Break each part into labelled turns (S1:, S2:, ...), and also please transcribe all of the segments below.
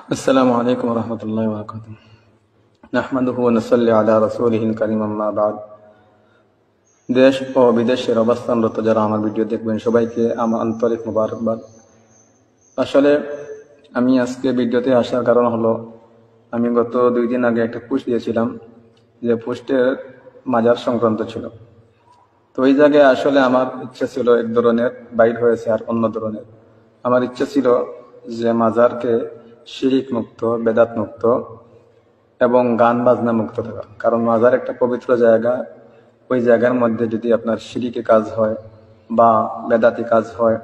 S1: আসসালামু আলাইকুম ওয়া রাহমাতুল্লাহি ওয়া বারাকাতুহু। নাহমাদুহু ওয়া নুসাল্লি আলা রাসূলিহিল কারীম, আম্মা বা'দ। দেশ ও বিদেশের অবস্থানরত যারা আমার ভিডিও দেখবেন সবাইকে আমার আন্তরিক মোবারকবাদ। আসলে আমি আজকে ভিডিওতে আসার কারণ হলো, আমি গত 2 দিন আগে একটা পোস্ট দিয়েছিলাম, যে পোস্টের মাজার সংক্রান্ত ছিল। তো ওই জায়গায় আসলে আমার ইচ্ছা ছিল এক ধরনের, বাইর হয়েছে আর অন্য ধরনের। আমার ইচ্ছা ছিল যে মাজারকে শিরিক মুক্ত, বেদাত মুক্ত এবং গান বাজনা মুক্ত থাকা। কারণ মাজার একটা পবিত্র জায়গা, ওই জায়গার মধ্যে যদি আপনার শিরিকে কাজ হয় বা বেদাতি কাজ হয়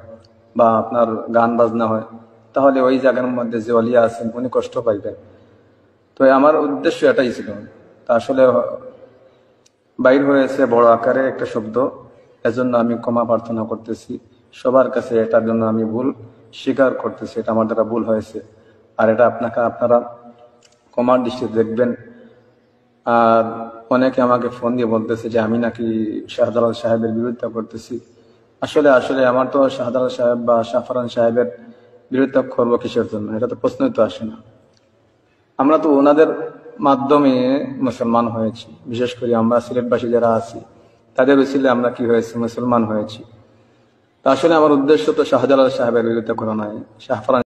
S1: বা আপনার গান বাজনা হয়, তাহলে ওই জায়গার মধ্যে যে অলিয়া আছেন উনি কষ্ট পাইবেন। তো আমার উদ্দেশ্য এটাই ছিল। তা আসলে বাইর হয়েছে বড় আকারে একটা শব্দ, এজন্য আমি ক্ষমা প্রার্থনা করতেছি সবার কাছে। এটার জন্য আমি ভুল স্বীকার করতেছি, এটা আমার দ্বারা ভুল হয়েছে। আর এটা আপনারা ক্ষমার দৃষ্টিতে দেখবেন। আর অনেকে আমাকে ফোন দিয়ে বলতেছে যে আমি নাকি শাহজালাল সাহেবের বিরোধিতা করতেছি। আসলে আসলে আমার তো শাহজালাল সাহেব বা শাহফরান সাহেবের বিরোধিতা করবো কিসের জন্য? এটা তো প্রশ্নই তো আসে না। আমরা তো ওনাদের মাধ্যমে মুসলমান হয়েছি। বিশেষ করে আমরা সিলেটবাসী যারা আছি, তাদের উসিলে আমরা কি হয়েছি? মুসলমান হয়েছি। তা আসলে আমার উদ্দেশ্য তো শাহজালাল সাহেবের বিরোধিতা করা নয়, শাহফরান